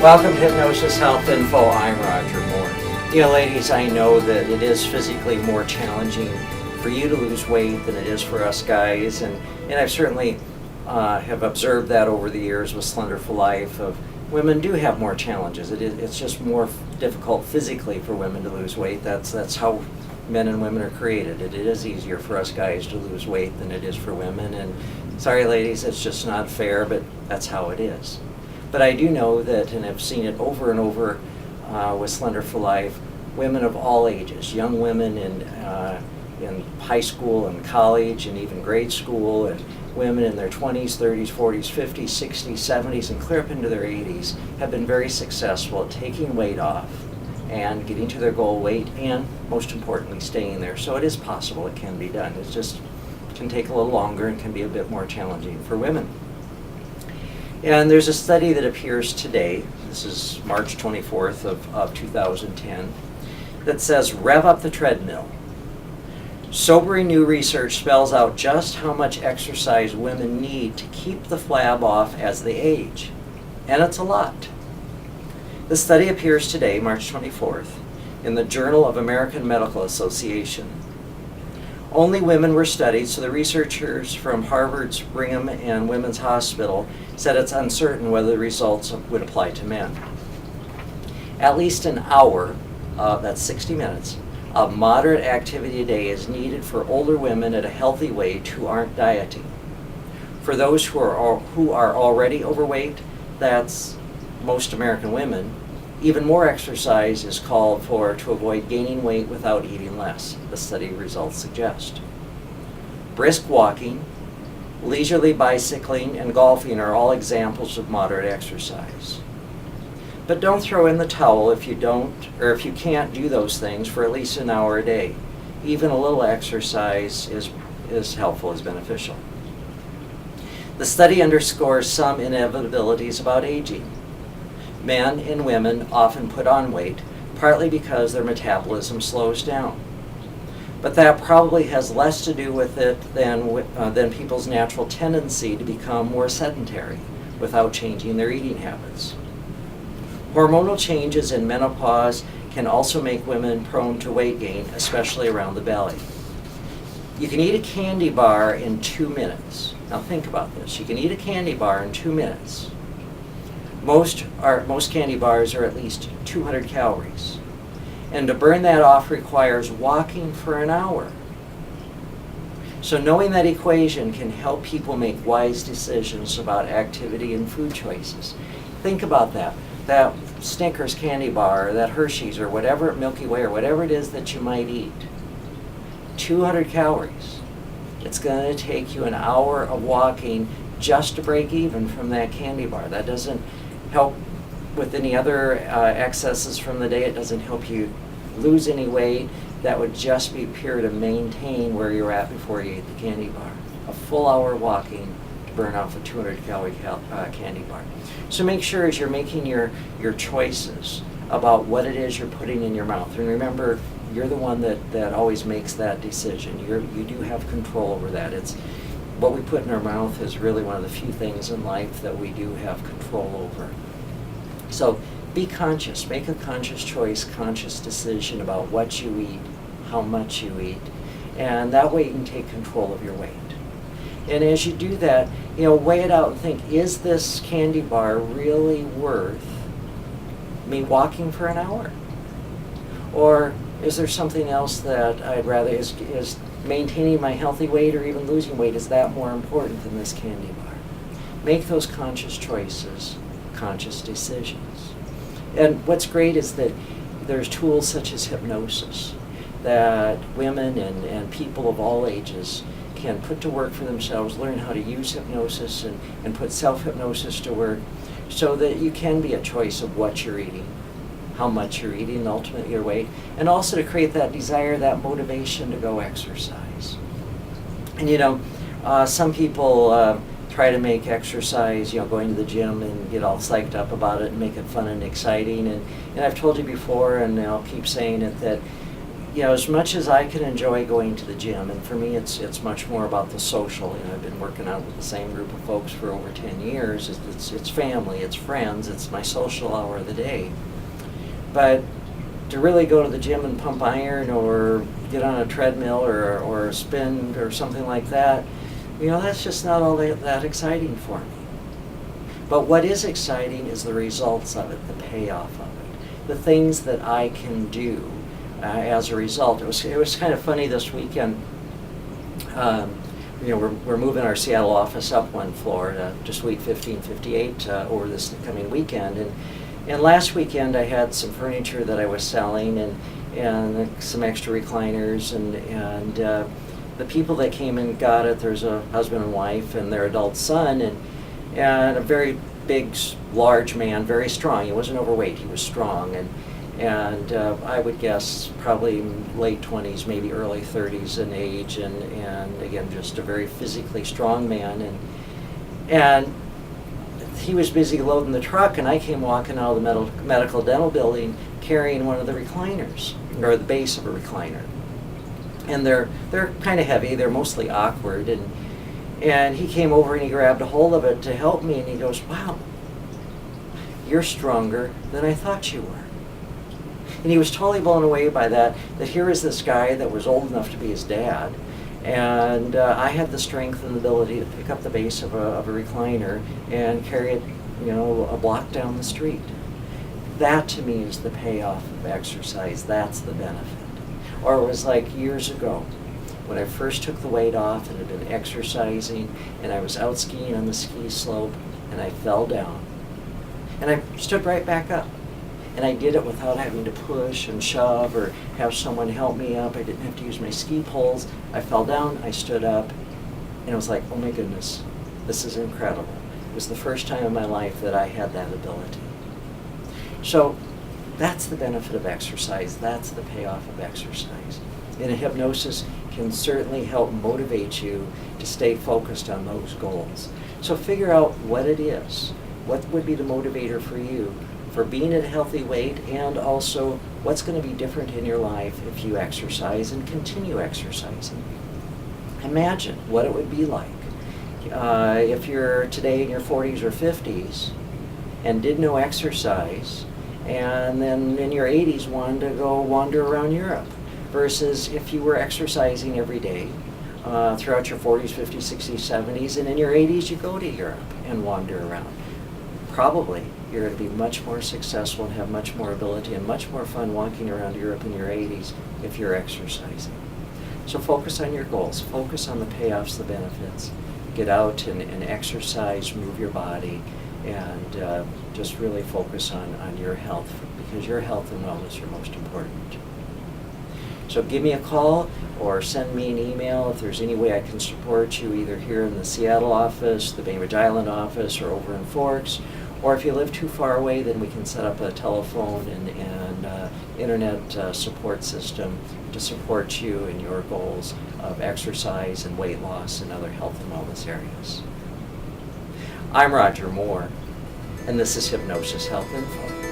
Welcome to Hypnosis Health Info. I'm Roger Moore. You know, ladies, I know that it is physically more challenging for you to lose weight than it is for us guys, and I've certainly have observed that over the years with Slender for Life. Of women do have more challenges. It's just more difficult physically for women to lose weight. That's how men and women are created. It is easier for us guys to lose weight than it is for women. And sorry, ladies, it's just not fair, but that's how it is. But I do know that, and I've seen it over and over with Slender for Life, women of all ages, young women in high school and college and even grade school, and women in their 20s, 30s, 40s, 50s, 60s, 70s, and clear up into their 80s have been very successful at taking weight off and getting to their goal weight, and most importantly, staying there. So it is possible, it can be done. It just can take a little longer and can be a bit more challenging for women. And there's a study that appears today, this is March 24th of 2010, that says, rev up the treadmill. Sobering new research spells out just how much exercise women need to keep the flab off as they age. And it's a lot. The study appears today, March 24th, in the Journal of American Medical Association. Only women were studied, so the researchers from Harvard's Brigham and Women's Hospital said it's uncertain whether the results would apply to men. At least an hour, that's 60 minutes, of moderate activity a day is needed for older women at a healthy weight who aren't dieting. For those who are already overweight, that's most American women, even more exercise is called for to avoid gaining weight without eating less, the study results suggest. Brisk walking, leisurely bicycling, and golfing are all examples of moderate exercise. But don't throw in the towel if you can't do those things for at least an hour a day. Even a little exercise is helpful, is beneficial. The study underscores some inevitabilities about aging. Men and women often put on weight, partly because their metabolism slows down. But that probably has less to do with it than people's natural tendency to become more sedentary without changing their eating habits. Hormonal changes in menopause can also make women prone to weight gain, especially around the belly. You can eat a candy bar in 2 minutes. Now think about this. You can eat a candy bar in 2 minutes. Most candy bars are at least 200 calories. And to burn that off requires walking for an hour. So knowing that equation can help people make wise decisions about activity and food choices. Think about that. That Snickers candy bar, or that Hershey's, or whatever, Milky Way, or whatever it is that you might eat. 200 calories. It's going to take you an hour of walking just to break even from that candy bar. That doesn't help with any other excesses from the day. It doesn't help you lose any weight. That would just be pure to maintain where you're at before you eat the candy bar. A full hour walking to burn off a 200 calorie candy bar. So make sure as you're making your choices about what it is you're putting in your mouth. And remember, you're the one that always makes that decision. You do have control over that. It's what we put in our mouth is really one of the few things in life that we do have control over. So be conscious, make a conscious choice, conscious decision about what you eat, how much you eat, and that way you can take control of your weight. And as you do that, weigh it out and think, is this candy bar really worth me walking for an hour? Or is there something else that I'd rather, is maintaining my healthy weight or even losing weight, is that more important than this candy bar? Make those conscious choices, conscious decisions. And what's great is that there's tools such as hypnosis that women and people of all ages can put to work for themselves, learn how to use hypnosis and put self-hypnosis to work so that you can be a choice of what you're eating, how much you're eating, and ultimately your weight, and also to create that desire, that motivation to go exercise. And some people try to make exercise, going to the gym and get all psyched up about it and make it fun and exciting. And I've told you before, and I'll keep saying it, that as much as I can enjoy going to the gym, and for me it's much more about the social. I've been working out with the same group of folks for over 10 years. It's family, it's friends, it's my social hour of the day. But to really go to the gym and pump iron or get on a treadmill or spin or something like that, that's just not all that exciting for me. But what is exciting is the results of it, the payoff of it, the things that I can do as a result. It was kind of funny this weekend. We're moving our Seattle office up one floor to Suite 1558 over this coming weekend, and last weekend I had some furniture that I was selling and some extra recliners and the people that came and got it. There's a husband and wife and their adult son and a very big, large man, very strong. He wasn't overweight. He was strong and I would guess probably late 20s, maybe early 30s in age, and again, just a very physically strong man. And he was busy loading the truck, and I came walking out of the medical dental building carrying one of the recliners, or the base of a recliner. And they're kind of heavy, they're mostly awkward, and he came over and he grabbed a hold of it to help me, and he goes, "Wow, you're stronger than I thought you were." And he was totally blown away by that here is this guy that was old enough to be his dad, and I had the strength and the ability to pick up the base of a recliner and carry it, a block down the street. That to me is the payoff of exercise. That's the benefit. Or it was like years ago when I first took the weight off and had been exercising, and I was out skiing on the ski slope, and I fell down. And I stood right back up. And I did it without having to push and shove or have someone help me up. I didn't have to use my ski poles. I fell down, I stood up, and it was like, oh my goodness, this is incredible. It was the first time in my life that I had that ability. So that's the benefit of exercise. That's the payoff of exercise. And hypnosis can certainly help motivate you to stay focused on those goals. So figure out what it is. What would be the motivator for you for being at a healthy weight, and also what's going to be different in your life if you exercise and continue exercising. Imagine what it would be like if you're today in your 40s or 50s and did no exercise, and then in your 80s wanted to go wander around Europe, versus if you were exercising every day throughout your 40s, 50s, 60s, 70s, and in your 80s you go to Europe and wander around. Probably you're going to be much more successful and have much more ability and much more fun walking around Europe in your 80s if you're exercising. So focus on your goals, focus on the payoffs, the benefits. Get out and exercise, move your body, and just really focus on your health, because your health and wellness are most important. So give me a call or send me an email if there's any way I can support you, either here in the Seattle office, the Bainbridge Island office, or over in Forks. Or if you live too far away, then we can set up a telephone and internet support system to support you in your goals of exercise and weight loss and other health and wellness areas. I'm Roger Moore, and this is Hypnosis Health Info.